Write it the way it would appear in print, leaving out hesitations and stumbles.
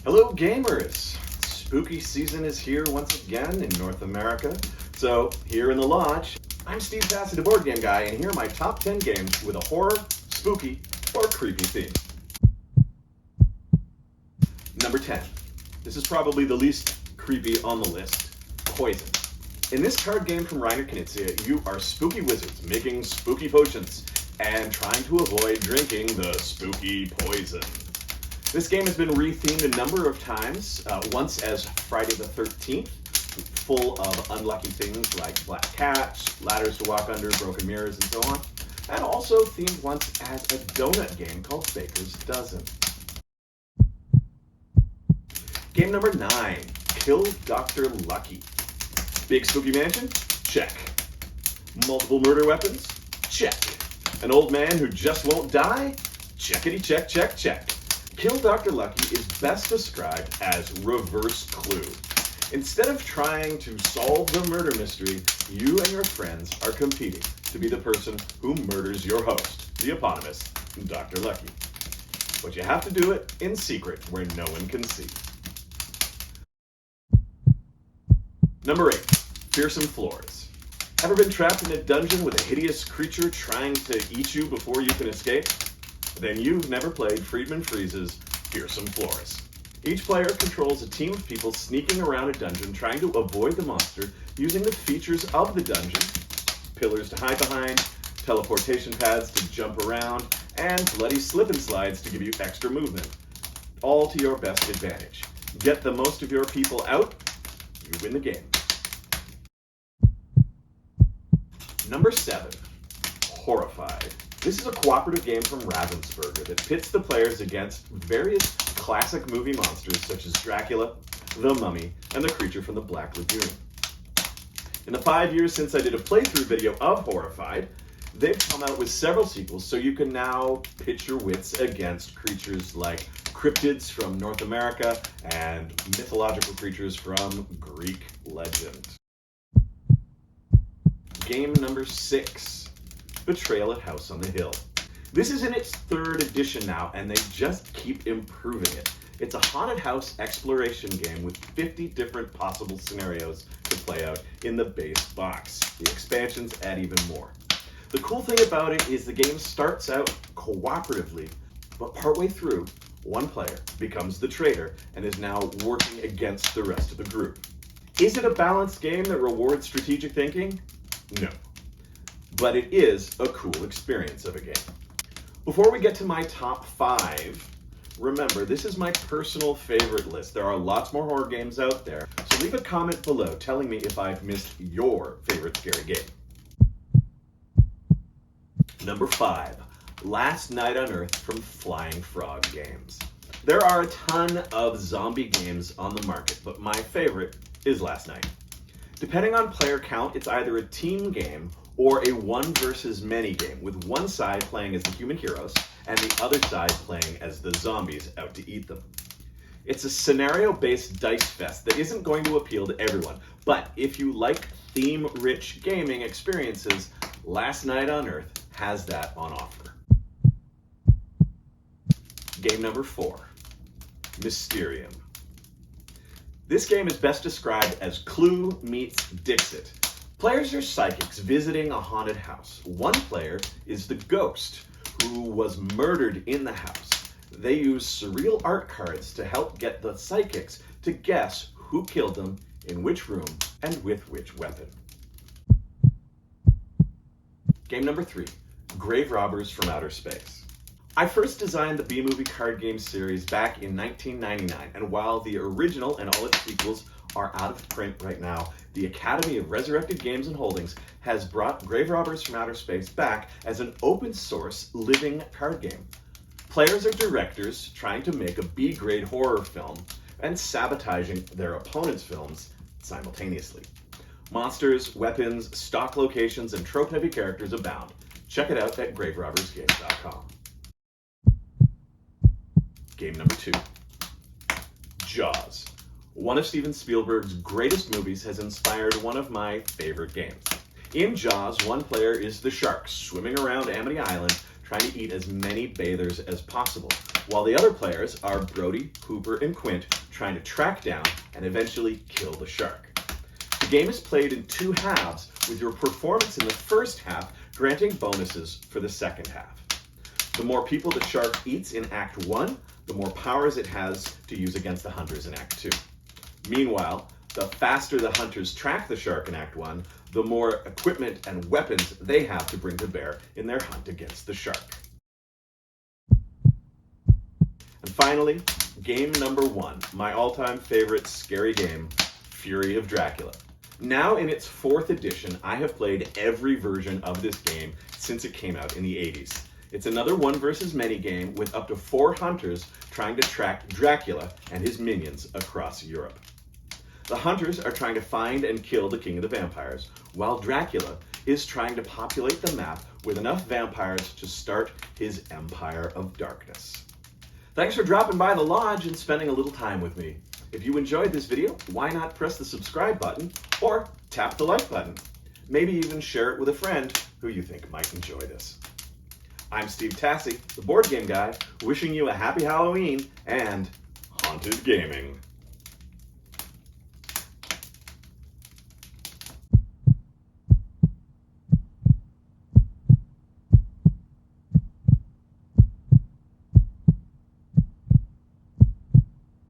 Hello gamers! Spooky season is here once again in North America. So here in the lodge, I'm Steve Bassett, the board game guy, and here are my top 10 games with a horror, spooky, or creepy theme. Number 10. This is probably the least creepy on the list. Poison. In this card game from Reiner Knizia, you are spooky wizards making spooky potions and trying to avoid drinking the spooky poison. This game has been rethemed a number of times, once as Friday the 13th, full of unlucky things like black cats, ladders to walk under, broken mirrors, and so on, and also themed once as a donut game called Baker's Dozen. Game number 9, Kill Dr. Lucky. Big spooky mansion? Check. Multiple murder weapons? Check. An old man who just won't die? Checkity check, check, check. Kill Dr. Lucky is best described as reverse Clue. Instead of trying to solve the murder mystery, you and your friends are competing to be the person who murders your host, the eponymous Dr. Lucky. But you have to do it in secret where no one can see. Number 8, Fearsome Floors. Ever been trapped in a dungeon with a hideous creature trying to eat you before you can escape? Then you've never played Friedman Freeze's Fearsome Floors. Each player controls a team of people sneaking around a dungeon trying to avoid the monster using the features of the dungeon: pillars to hide behind, teleportation pads to jump around, and bloody slip and slides to give you extra movement. All to your best advantage. Get the most of your people out, you win the game. Number 7, Horrified. This is a cooperative game from Ravensburger that pits the players against various classic movie monsters such as Dracula, the Mummy, and the creature from the Black Lagoon. In the 5 years since I did a playthrough video of Horrified, they've come out with several sequels, so you can now pit your wits against creatures like cryptids from North America and mythological creatures from Greek legend. Game number 6. Betrayal at House on the Hill. This is in its 3rd edition now, and they just keep improving it. It's a haunted house exploration game with 50 different possible scenarios to play out in the base box. The expansions add even more. The cool thing about it is the game starts out cooperatively, but partway through, one player becomes the traitor and is now working against the rest of the group. Is it a balanced game that rewards strategic thinking? No. But it is a cool experience of a game. Before we get to my top 5, remember, this is my personal favorite list. There are lots more horror games out there, so leave a comment below telling me if I've missed your favorite scary game. Number 5, Last Night on Earth from Flying Frog Games. There are a ton of zombie games on the market, but my favorite is Last Night. Depending on player count, it's either a team game or a one versus many game, with one side playing as the human heroes and the other side playing as the zombies out to eat them. It's a scenario-based dice fest that isn't going to appeal to everyone, but if you like theme-rich gaming experiences, Last Night on Earth has that on offer. Game number 4, Mysterium. This game is best described as Clue meets Dixit. Players are psychics visiting a haunted house. One player is the ghost who was murdered in the house. They use surreal art cards to help get the psychics to guess who killed them, in which room, and with which weapon. Game number 3, Grave Robbers from Outer Space. I first designed the B-Movie card game series back in 1999, and while the original and all its sequels are out of print right now, the Academy of Resurrected Games and Holdings has brought Grave Robbers from Outer Space back as an open-source living card game. Players are directors trying to make a B-grade horror film and sabotaging their opponent's films simultaneously. Monsters, weapons, stock locations, and trope-heavy characters abound. Check it out at graverobbersgames.com. Game number 2, Jaws. One of Steven Spielberg's greatest movies has inspired one of my favorite games. In Jaws, one player is the shark swimming around Amity Island, trying to eat as many bathers as possible, while the other players are Brody, Hooper, and Quint trying to track down and eventually kill the shark. The game is played in 2 halves, with your performance in the first half granting bonuses for the second half. The more people the shark eats in Act 1, the more powers it has to use against the hunters in Act 2. Meanwhile, the faster the hunters track the shark in Act 1, the more equipment and weapons they have to bring to bear in their hunt against the shark. And finally, game number 1, my all-time favorite scary game, Fury of Dracula. Now in its 4th edition, I have played every version of this game since it came out in the 80s. It's another 1 versus many game with up to 4 hunters trying to track Dracula and his minions across Europe. The hunters are trying to find and kill the king of the vampires, while Dracula is trying to populate the map with enough vampires to start his empire of darkness. Thanks for dropping by the lodge and spending a little time with me. If you enjoyed this video, why not press the subscribe button or tap the like button? Maybe even share it with a friend who you think might enjoy this. I'm Steve Tassi, the board game guy, wishing you a happy Halloween and haunted gaming.